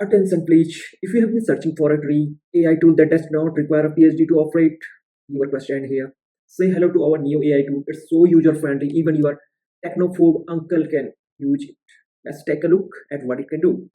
Attention please, if you have been searching for a free AI tool that does not require a PhD to operate, your question here. Say hello to our new AI tool. It's so user friendly, even your technophobe uncle can use it. Let's take a look at what it can do.